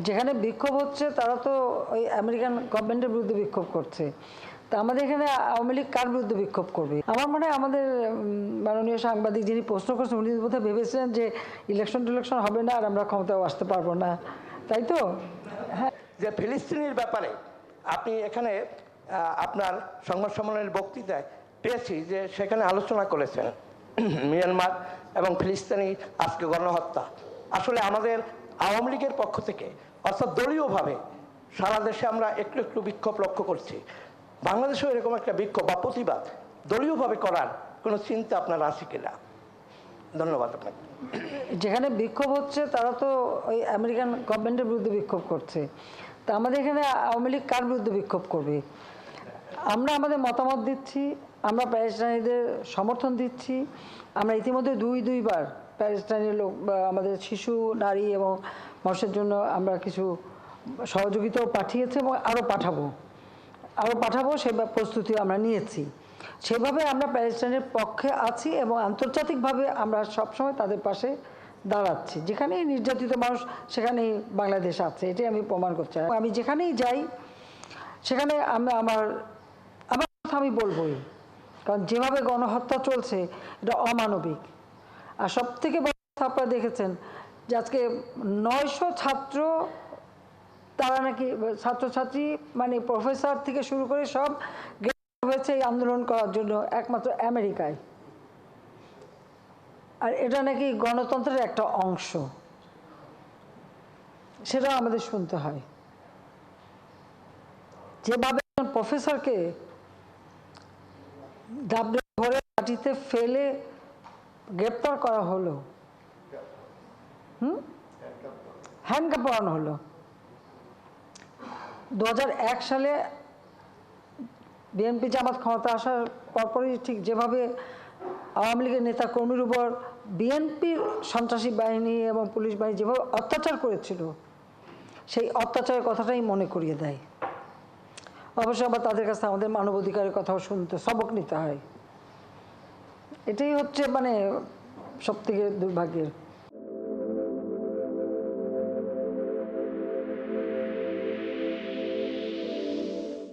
যেখানে বিক্ষোভ হচ্ছে তারা তো ওই আমেরিকান গভর্নমেন্টের বিরুদ্ধে বিক্ষোভ করছে। তা আমাদের এখানে আওয়ামী লীগ কার বিরুদ্ধে বিক্ষোভ করবে? আমার মনে হয় আমাদের মাননীয় সাংবাদিক যিনি প্রশ্ন করছেন উনি বোধহয় ভেবেছিলেন যে ইলেকশন টিলেকশন হবে না আর আমরা ক্ষমতায় আসতে পারবো না, তাই তো? হ্যাঁ, যে ফিলিস্তিনের ব্যাপারে আপনি এখানে আপনার সংবাদ সম্মেলনের বক্তৃতায় পেয়েছি যে সেখানে আলোচনা করেছেন মিয়ানমার এবং ফিলিস্তিনি আজকে গণহত্যা। আসলে আমাদের আওয়ামী লীগের পক্ষ থেকে অর্থাৎ দলীয়ভাবে সারা দেশে আমরা একটু একটু বিক্ষোভ লক্ষ্য করছি। বাংলাদেশেও এরকম একটা বিক্ষোভ বা প্রতিবাদ দলীয়ভাবে করার কোনো চিন্তা আপনার আছে কিনা? ধন্যবাদ আপনাকে। যেখানে বিক্ষোভ হচ্ছে তারা তো ওই আমেরিকান গভর্নমেন্টের বিরুদ্ধে বিক্ষোভ করছে। তা আমাদের এখানে আওয়ামী লীগ কার বিরুদ্ধে বিক্ষোভ করবে? আমরা আমাদের মতামত দিচ্ছি, আমরা প্যালেস্টাইনিদের সমর্থন দিচ্ছি। আমরা ইতিমধ্যে দুইবার প্যালেস্টাইনের লোক আমাদের শিশু, নারী এবং মানুষের জন্য আমরা কিছু সহযোগিতাও পাঠিয়েছি এবং আরও পাঠাবো সে প্রস্তুতি আমরা নিয়েছি। সেভাবে আমরা প্যালেস্টাইনের পক্ষে আছি এবং আন্তর্জাতিকভাবে আমরা সবসময় তাদের পাশে দাঁড়াচ্ছি। যেখানেই নির্যাতিত মানুষ সেখানেই বাংলাদেশ আছে, এটাই আমি প্রমাণ করছি। আমি যেখানেই যাই সেখানে আমার কথা আমি বলবই, কারণ যেভাবে গণহত্যা চলছে এটা অমানবিক। আর সব থেকে বড় কথা আপনারা দেখেছেন যে আজকে 900 ছাত্র, তারা নাকি ছাত্রছাত্রী মানে প্রফেসর থেকে শুরু করে সব হয়েছে এই আন্দোলন করার জন্য একমাত্র আমেরিকায়। আর এটা নাকি গণতন্ত্রের একটা অংশ, সেটাও আমাদের শুনতে হয়। যেভাবে প্রফেসরকে ডাবলে ধরে মাটিতে ফেলে গ্রেপ্তার করা হলো, হ্যান্ডকাপ পরানো হলো। 2001 সালে বিএনপি জামাত ক্ষমতা আসার পরপরই ঠিক যেভাবে আওয়ামী লীগের নেতা কর্মীর উপর বিএনপির সন্ত্রাসী বাহিনী এবং পুলিশ বাহিনী যেভাবে অত্যাচার করেছিল, সেই অত্যাচারের কথাটাই মনে করিয়ে দেয়। অবশ্য আবার তাদের কাছে আমাদের মানবাধিকারের কথাও শুনতে, সবক নিতে হয়। এটাই হচ্ছে মানে সবথেকে দুর্ভাগ্যের।